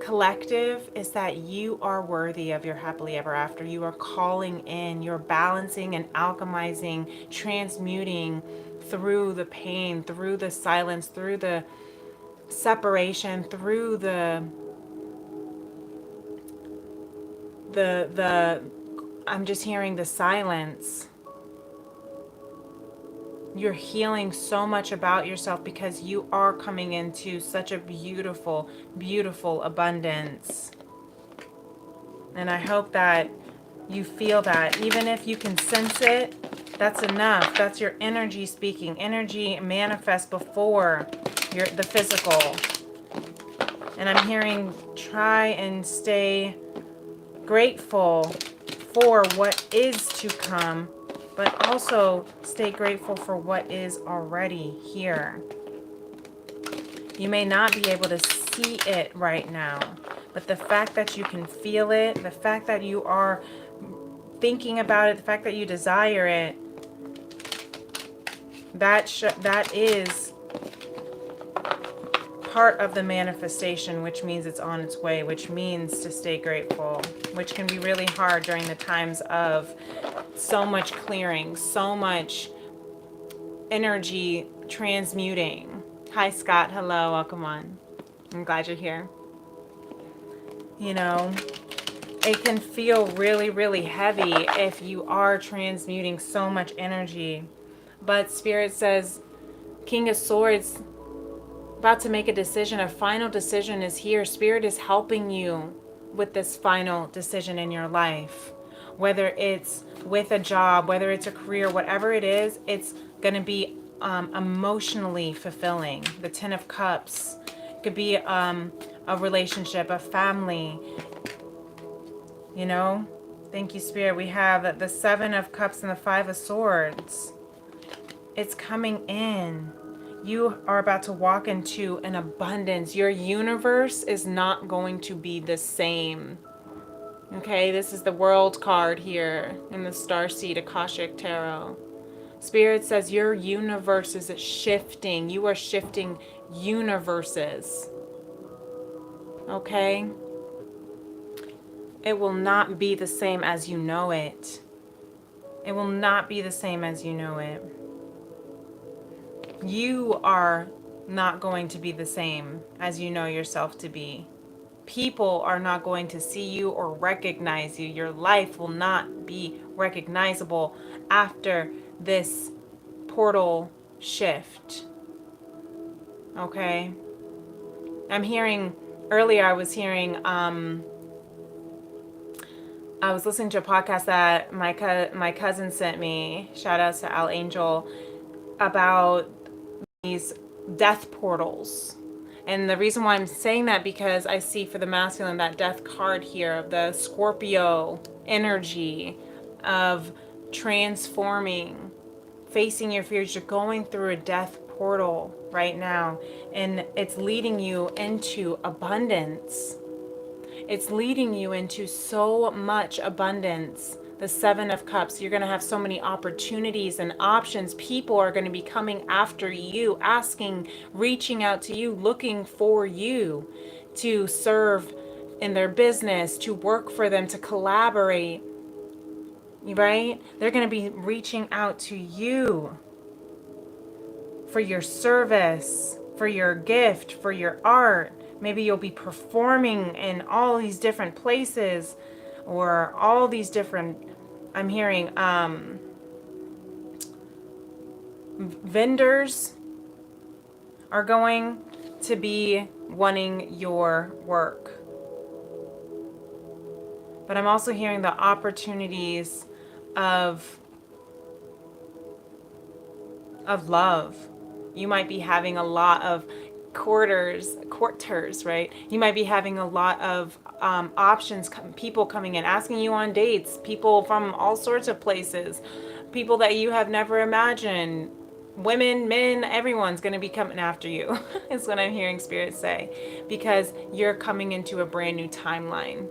collective, is that you are worthy of your happily ever after. You are calling in, you're balancing and alchemizing, transmuting through the pain, through the silence, through the separation, through the I'm just hearing the silence. You're healing so much about yourself because you are coming into such a beautiful, beautiful abundance. And I hope that you feel that. Even if you can sense it, that's enough. That's your energy speaking. Energy manifests before the physical. And I'm hearing, try and stay grateful for what is to come, but also stay grateful for what is already here. You may not be able to see it right now. But the fact that you can feel it, the fact that you are thinking about it, the fact that you desire it, that is part of the manifestation, which means it's on its way, which means to stay grateful, which can be really hard during the times of so much clearing, so much energy transmuting. Hi, Scott. Hello. Welcome on. I'm glad you're here. You know, it can feel really, really heavy if you are transmuting so much energy. But Spirit says, King of Swords, about to make a decision. A final decision is here. Spirit is helping you with this final decision in your life. Whether it's with a job, whether it's a career, whatever it is, it's going to be emotionally fulfilling. The Ten of Cups. It could be a relationship, a family. You know? Thank you, Spirit. We have the Seven of Cups and the Five of Swords. It's coming in. You are about to walk into an abundance. Your universe is not going to be the same. Okay, this is the World card here in the Starseed Akashic Tarot. Spirit says your universe is shifting. You are shifting universes. Okay? It will not be the same as you know it. It will not be the same as you know it. You are not going to be the same as you know yourself to be. People are not going to see you or recognize you. Your life will not be recognizable after this portal shift. Okay? I'm hearing, earlier I was hearing, I was listening to a podcast that my cousin sent me, shout outs to Al Angel, about these death portals. And the reason why I'm saying that, because I see for the masculine that death card here of the Scorpio energy of transforming, facing your fears. You're going through a death portal right now, and it's leading you into abundance. It's leading you into so much abundance. The Seven of Cups, you're going to have so many opportunities and options. People are going to be coming after you, asking, reaching out to you, looking for you to serve in their business, to work for them, to collaborate, right? They're going to be reaching out to you for your service, for your gift, for your art. Maybe you'll be performing in all these different places, or all these different, I'm hearing vendors are going to be wanting your work. But I'm also hearing the opportunities of love. You might be having a lot of courters, right? You might be having a lot of options, people coming in, asking you on dates, people from all sorts of places, people that you have never imagined, women, men, everyone's going to be coming after you, is what I'm hearing Spirit say, because you're coming into a brand new timeline.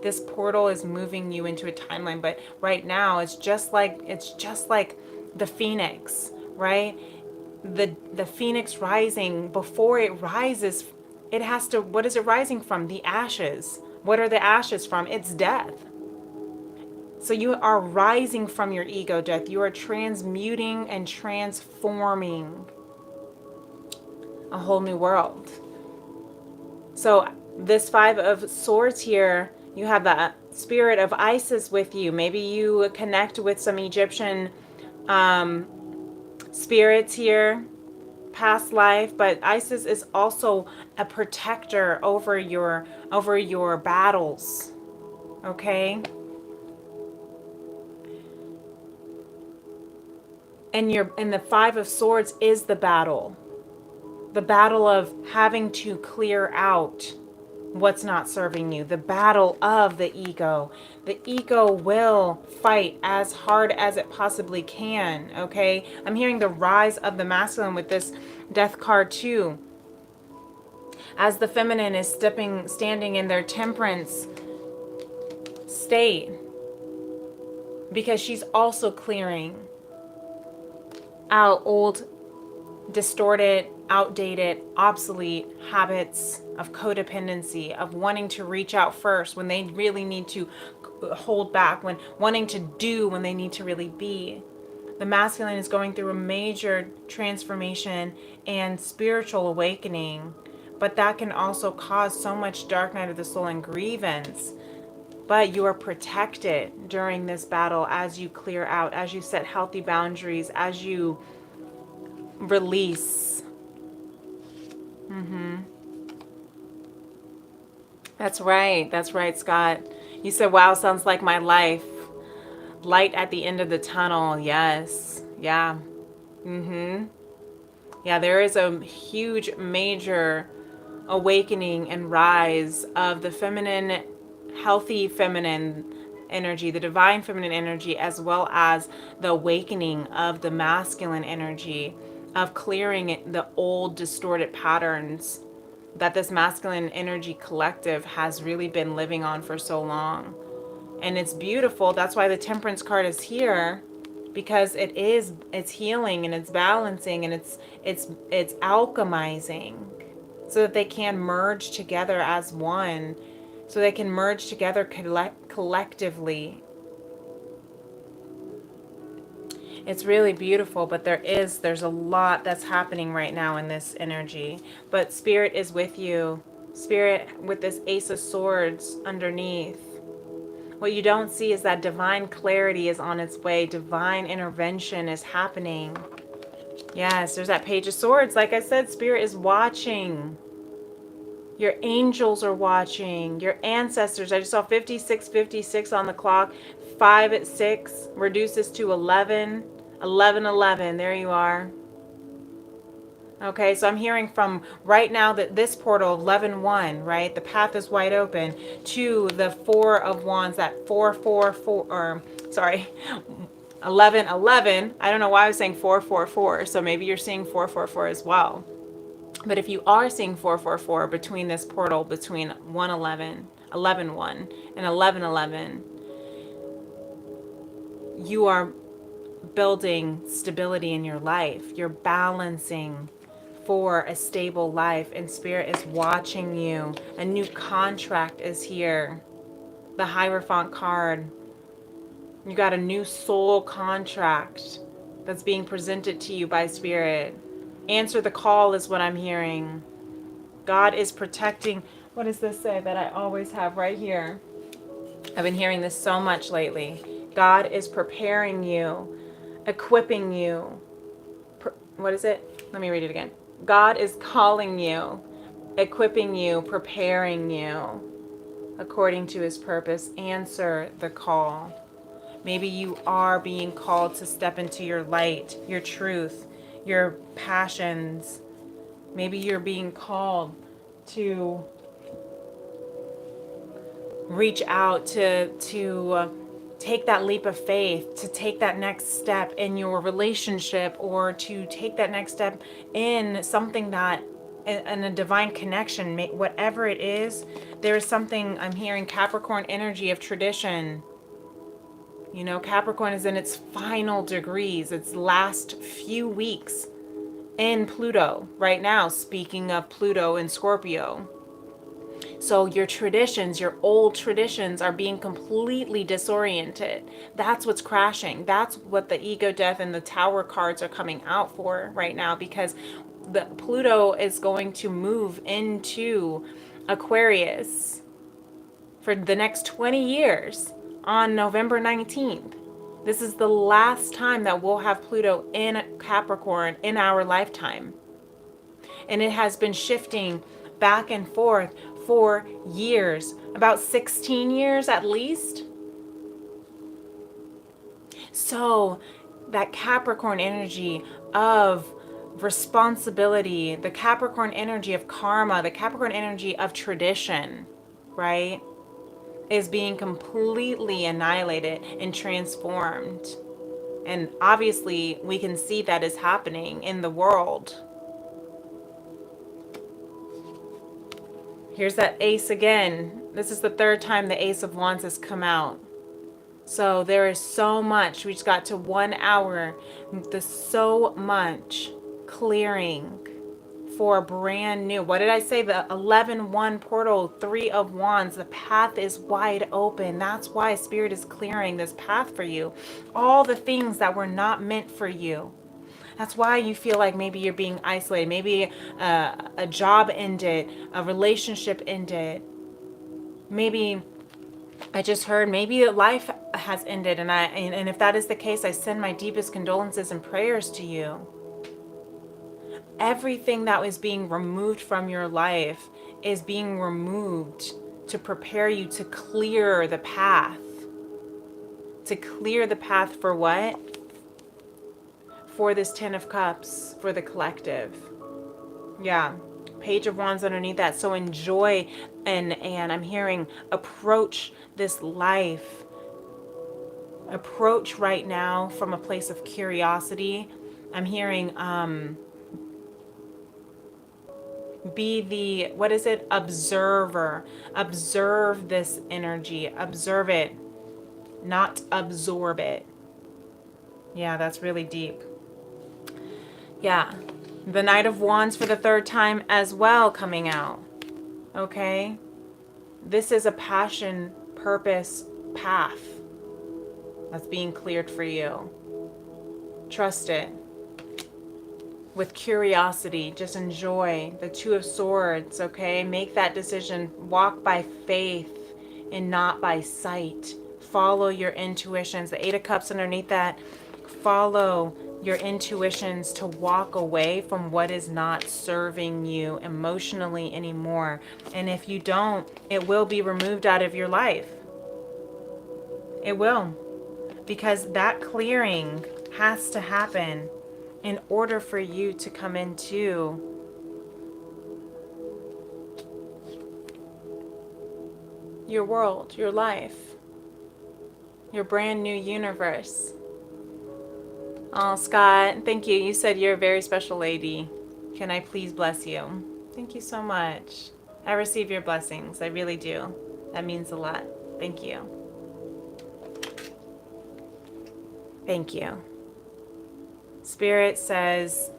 This portal is moving you into a timeline, but right now it's just like the phoenix, right? The phoenix rising, before it rises, it has to, what is it rising from? The ashes. What are the ashes from? It's death. So you are rising from your ego death. You are transmuting and transforming a whole new world. So this Five of Swords here, you have the spirit of Isis with you. Maybe you connect with some Egyptian spirits here, past life, but Isis is also a protector over your battles. Okay? And the Five of Swords is the battle. The battle of having to clear out what's not serving you. The battle of the ego. The ego will fight as hard as it possibly can, okay? I'm hearing the rise of the masculine with this death card too. As the feminine is standing in their temperance state, because she's also clearing out old, distorted, outdated, obsolete habits of codependency, of wanting to reach out first when they really need to hold back, when wanting to do when they need to really be. The masculine is going through a major transformation and spiritual awakening, but that can also cause so much dark night of the soul and grievance. But you are protected during this battle as you clear out, as you set healthy boundaries, as you release. That's right. That's right, Scott. You said, wow, sounds like my life. Light at the end of the tunnel. Yes. Yeah. Yeah, there is a huge, major awakening and rise of the feminine, healthy feminine energy, the divine feminine energy, as well as the awakening of the masculine energy, of clearing the old distorted patterns that this masculine energy collective has really been living on for so long. And it's beautiful. That's why the temperance card is here, because it's healing and it's balancing and it's alchemizing, so that they can merge together as one, so they can merge together collectively. It's really beautiful, but there's a lot that's happening right now in this energy. But Spirit is with you. Spirit with this Ace of Swords underneath. What you don't see is that divine clarity is on its way. Divine intervention is happening. Yes, there's that Page of Swords. Like I said, Spirit is watching. Your angels are watching. Your ancestors. I just saw 5656 on the clock. 5 at 6 reduces to 11. 1111. There you are. Okay, so I'm hearing from right now that this portal 11-1, right? The path is wide open to the 4 of Wands, that 444, or sorry, 1111. I don't know why I was saying 444, so maybe you're seeing 444 as well. But if you are seeing 444 between this portal, between 111, 11-1, and 11-11, you are building stability in your life. You're balancing for a stable life, and Spirit is watching you. A new contract is here. The Hierophant card. You got a new soul contract that's being presented to you by Spirit. Answer the call is what I'm hearing. God is protecting. What does this say that I always have right here? I've been hearing this so much lately. God is preparing you, equipping you. What is it? Let me read it again. God is calling you, equipping you, preparing you according to his purpose. Answer the call. Maybe you are being called to step into your light, your truth, your passions. Maybe you're being called to reach out, to take that leap of faith, to take that next step in your relationship, or to take that next step in something that, in a divine connection, whatever it is. There is something I'm hearing, Capricorn energy of tradition. You know, Capricorn is in its final degrees, its last few weeks in Pluto right now, speaking of Pluto and Scorpio. So your traditions, your old traditions, are being completely disoriented. That's what's crashing. That's what the ego death and the Tower cards are coming out for right now, because the Pluto is going to move into Aquarius for the next 20 years on November 19th. This is the last time that we'll have Pluto in Capricorn in our lifetime. And it has been shifting back and forth for years, about 16 years at least. So that Capricorn energy of responsibility, the Capricorn energy of karma, the Capricorn energy of tradition, right, is being completely annihilated and transformed. And obviously we can see that is happening in the world. Here's that ace again. This is the third time the Ace of Wands has come out. So there is so much. We just got to 1 hour. There's so much clearing for brand new. What did I say? The 11-1 portal, 3 of Wands. The path is wide open. That's why Spirit is clearing this path for you. All the things that were not meant for you. That's why you feel like maybe you're being isolated. Maybe a job ended, a relationship ended. Maybe I just heard maybe life has ended, and if that is the case, I send my deepest condolences and prayers to you. Everything that was being removed from your life is being removed to prepare you to clear the path. To clear the path for what? For this 10 of Cups, for the collective. Yeah. Page of Wands underneath that. So enjoy and I'm hearing approach this life. Approach right now from a place of curiosity. I'm hearing be the, what is it? Observer. Observe this energy. Observe it, not absorb it. Yeah, that's really deep. Yeah. The Knight of Wands for the third time as well coming out. Okay? This is a passion, purpose, path that's being cleared for you. Trust it. With curiosity, just enjoy the Two of Swords, okay? Make that decision. Walk by faith and not by sight. Follow your intuitions. The Eight of Cups underneath that. Follow your intuitions to walk away from what is not serving you emotionally anymore. And if you don't, it will be removed out of your life. It will. Because that clearing has to happen in order for you to come into your world, your life, your brand new universe. Oh, Scott, thank you. You said you're a very special lady. Can I please bless you? Thank you so much. I receive your blessings. I really do. That means a lot. Thank you. Thank you. Spirit says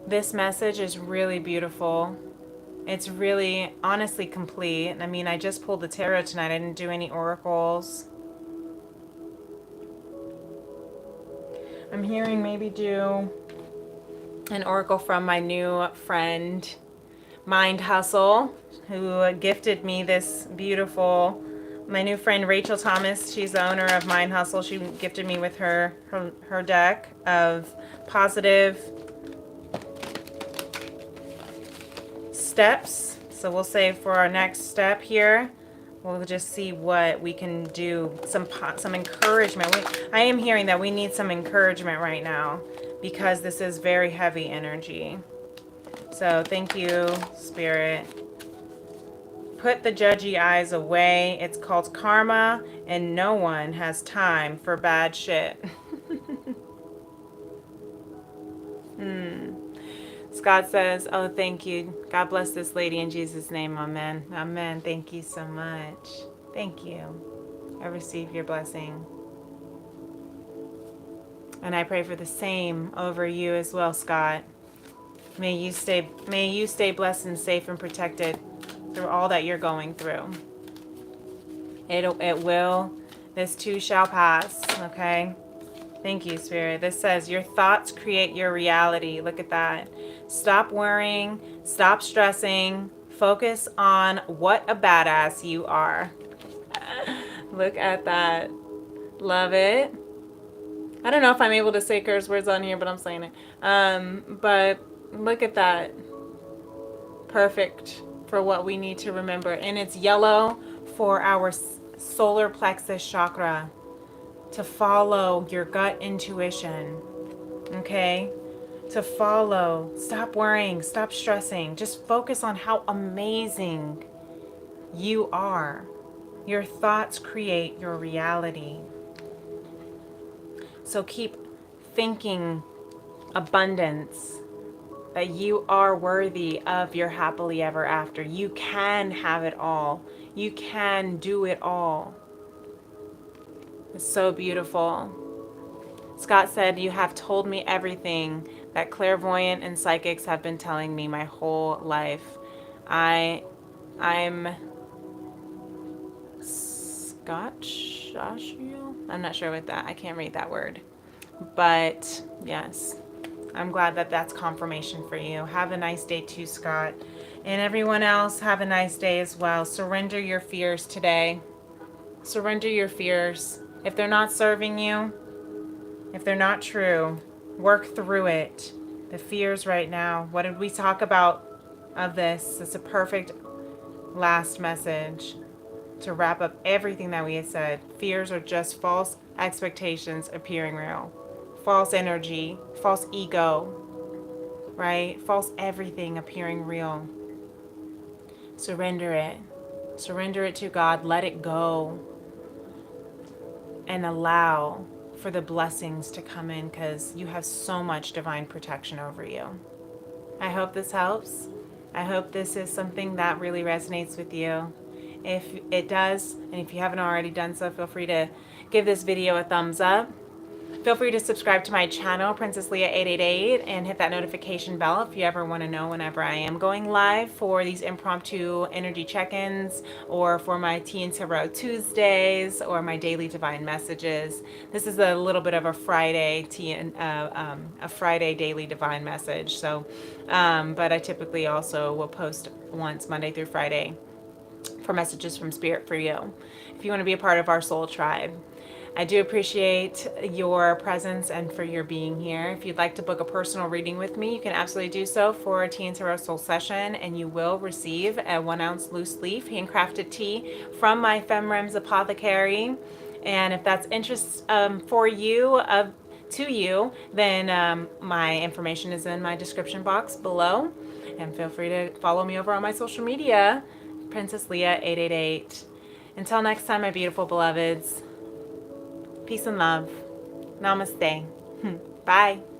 this message is really beautiful. It's really, honestly, complete. I mean, I just pulled the tarot tonight. I didn't do any oracles. I'm hearing maybe do an oracle from my new friend, Mind Hustle, who gifted me this beautiful, my new friend Rachel Thomas. She's the owner of Mind Hustle. She gifted me with her deck of positive steps. So we'll say for our next step here, we'll just see what we can do. Some encouragement. I am hearing that we need some encouragement right now because this is very heavy energy. So thank you, Spirit. Put the judgy eyes away. It's called karma, and no one has time for bad shit. Scott says, oh, thank you. God bless this lady in Jesus' name. Amen. Amen. Thank you so much. Thank you. I receive your blessing. And I pray for the same over you as well, Scott. May you stay blessed and safe and protected through all that you're going through. It will. This too shall pass. Okay? Thank you, Spirit. This says, your thoughts create your reality. Look at that. Stop worrying. Stop stressing. Focus on what a badass you are. Look at that. Love it. I don't know if I'm able to say curse words on here, but I'm saying it. But look at that. Perfect for what we need to remember. And it's yellow for our solar plexus chakra. To follow your gut intuition. Okay? To follow. Stop worrying. Stop stressing. Just focus on how amazing you are. Your thoughts create your reality. So keep thinking abundance. that you are worthy of your happily ever after. You can have it all. You can do it all. It's so beautiful. Scott said, "You have told me everything that clairvoyant and psychics have been telling me my whole life. I'm Scotch. I'm not sure what that. I can't read that word. But yes, I'm glad that that's confirmation for you. Have a nice day too, Scott. And everyone else, have a nice day as well. Surrender your fears today. Surrender your fears. If they're not serving you, if they're not true, work through it. The fears right now. What did we talk about of this? It's a perfect last message to wrap up everything that we had said. Fears are just false expectations appearing real. False energy, false ego, right? False everything appearing real. Surrender it. Surrender it to God. Let it go. And allow for the blessings to come in, because you have so much divine protection over you. I hope this helps. I hope this is something that really resonates with you. If it does, and if you haven't already done so, feel free to give this video a thumbs up. Feel free to subscribe to my channel, Princess Leah 888, and hit that notification bell if you ever want to know whenever I am going live for these impromptu energy check-ins, or for my Tea and Tarot Tuesdays, or my daily divine messages. This is a little bit of a Friday tea and a Friday daily divine message. So, but I typically also will post once Monday through Friday for messages from Spirit for you, if you want to be a part of our soul tribe. I do appreciate your presence and for your being here. If you'd like to book a personal reading with me, you can absolutely do so for a Tea and Tarot Soul session, and you will receive a 1 ounce loose leaf handcrafted tea from my FemRems apothecary. And if that's interest for you, to you, then my information is in my description box below. And feel free to follow me over on my social media, Princess Leah 888. Until next time, my beautiful beloveds, peace and love. Namaste. Bye.